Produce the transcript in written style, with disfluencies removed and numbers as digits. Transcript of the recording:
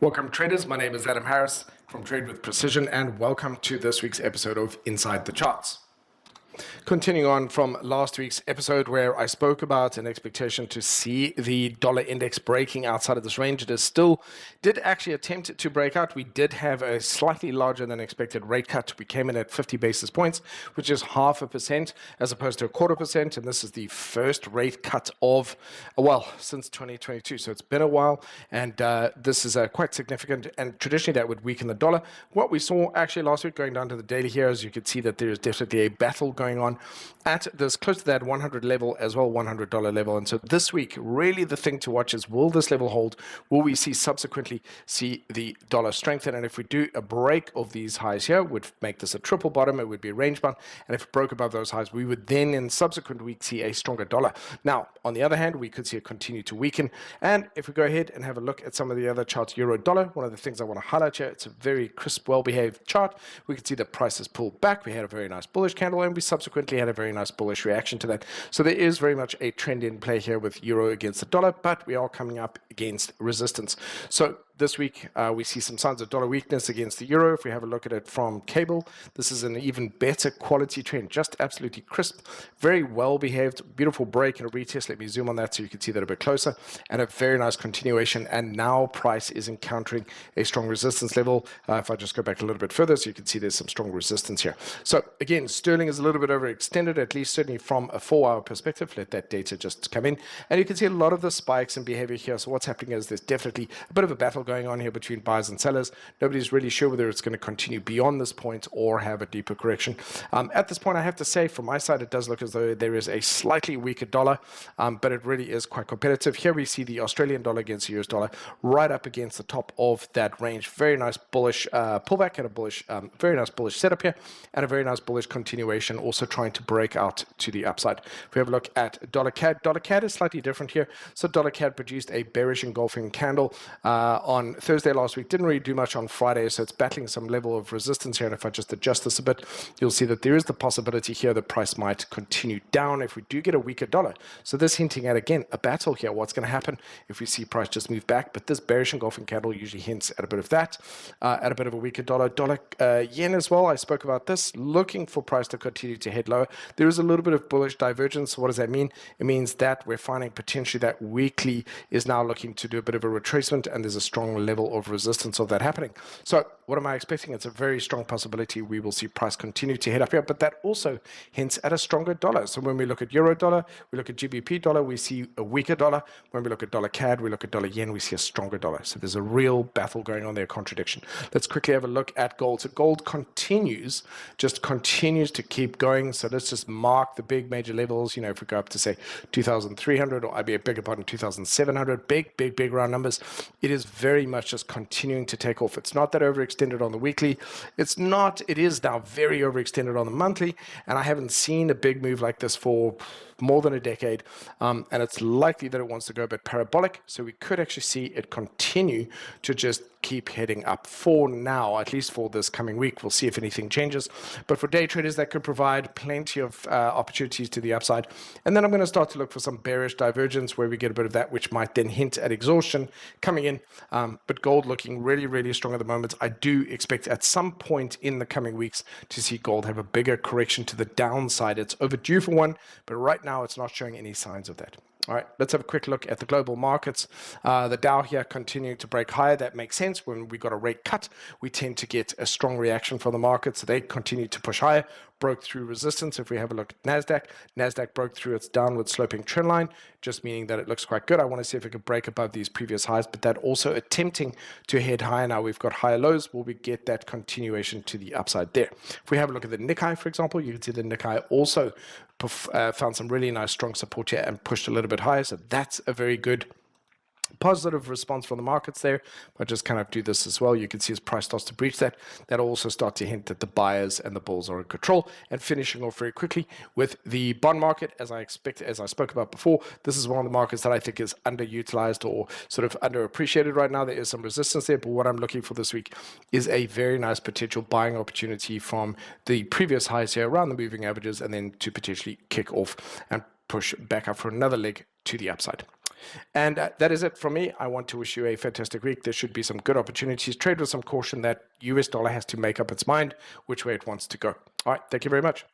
Welcome traders, my name is Adam Harris from Trade with Precision and welcome to this week's episode of Inside the Charts. Continuing on from last week's episode where I spoke about an expectation to see the dollar index breaking outside of this range, it is still did actually attempt to break out. We did have a slightly larger than expected rate cut. We came in at 50 basis points, which is 0.5% as opposed to 0.25%. And this is the first rate cut of, since 2022. So it's been a while. And this is quite significant. And traditionally that would weaken the dollar. What we saw actually last week going down to the daily here, as you can see that there is definitely a battle going on at this close to that 100 level as well, $100 level. And so this week, really the thing to watch is, will this level hold? Will we subsequently see the dollar strengthen? And if we do a break of these highs here, would make this a triple bottom, it would be a range bound. And if it broke above those highs, we would then in subsequent weeks see a stronger dollar. Now, on the other hand, we could see it continue to weaken. And if we go ahead and have a look at some of the other charts, euro dollar, one of the things I want to highlight here, it's a very crisp, well-behaved chart. We can see the prices pulled back. We had a very nice bullish candle and we subsequently had a very nice bullish reaction to that. So there is very much a trend in play here with euro against the dollar, but we are coming up against resistance. So this week, we see some signs of dollar weakness against the euro. If we have a look at it from cable, this is an even better quality trend, just absolutely crisp, very well behaved, beautiful break and a retest. Let me zoom on that so you can see that a bit closer, and a very nice continuation. And now price is encountering a strong resistance level. If I just go back a little bit further, so you can see there's some strong resistance here. So again, sterling is a little bit overextended, at least certainly from a 4-hour perspective. Let that data just come in, and you can see a lot of the spikes and behavior here. So what's happening is there's definitely a bit of a battle going on here between buyers and sellers. Nobody's really sure whether it's going to continue beyond this point or have a deeper correction. At this point, I have to say, from my side, it does look as though there is a slightly weaker dollar, but it really is quite competitive. Here we see the Australian dollar against the US dollar right up against the top of that range. Very nice bullish pullback and a bullish, very nice bullish setup here, and a very nice bullish continuation, also trying to break out to the upside. If we have a look at dollar CAD is slightly different here. So dollar CAD produced a bearish engulfing candle on Thursday last week, didn't really do much on Friday, so it's battling some level of resistance here. And if I just adjust this a bit, you'll see that there is the possibility here that price might continue down if we do get a weaker dollar. So this hinting at, again, a battle here. What's going to happen if we see price just move back? But this bearish engulfing candle usually hints at a bit of that, at a bit of a weaker dollar. Yen as well, I spoke about this, looking for price to continue to head lower. There is a little bit of bullish divergence. What does that mean? It means that we're finding potentially that weekly is now looking to do a bit of a retracement, and there's a strong level of resistance of that happening. So what am I expecting? It's a very strong possibility we will see price continue to head up here, but that also hints at a stronger dollar. So when we look at euro dollar, we look at GBP dollar, we see a weaker dollar. When we look at dollar CAD, we look at dollar yen, we see a stronger dollar. So there's a real battle going on there, contradiction. Let's quickly have a look at gold. So gold continues to keep going. So let's just mark the big major levels. You know, if we go up to say 2,300, or I beg your pardon, 2,700, big round numbers, it is very much just continuing to take off. It's not that overextended on the weekly. It is now very overextended on the monthly, and I haven't seen a big move like this for more than a decade, and it's likely that it wants to go a bit parabolic, so we could actually see it continue to just keep heading up for now, at least for this coming week. We'll see if anything changes, but for day traders, that could provide plenty of opportunities to the upside. And then I'm going to start to look for some bearish divergence where we get a bit of that, which might then hint at exhaustion coming in. But gold looking really strong at the moment. I do expect at some point in the coming weeks to see gold have a bigger correction to the downside. It's overdue for one, but right now it's not showing any signs of that. All right, let's have a quick look at the global markets. The Dow here continuing to break higher. That makes sense. When we got a rate cut, we tend to get a strong reaction from the market. So they continue to push higher, broke through resistance. If we have a look at NASDAQ broke through its downward sloping trend line, just meaning that it looks quite good. I want to see if it can break above these previous highs, but that also attempting to head higher. Now we've got higher lows. Will we get that continuation to the upside there? If we have a look at the Nikkei, for example, you can see the Nikkei also found some really nice strong support here and pushed a little bit higher. So that's a very good positive response from the markets there. But just kind of do this as well. You can see as price starts to breach that, that'll also start to hint that the buyers and the bulls are in control. And finishing off very quickly with the bond market, as I spoke about before, this is one of the markets that I think is underutilized or sort of underappreciated right now. There is some resistance there, but what I'm looking for this week is a very nice potential buying opportunity from the previous highs here around the moving averages, and then to potentially kick off and push back up for another leg to the upside. And that is it from me. I want to wish you a fantastic week. There should be some good opportunities. Trade with some caution. That US dollar has to make up its mind which way it wants to go. All right. Thank you very much.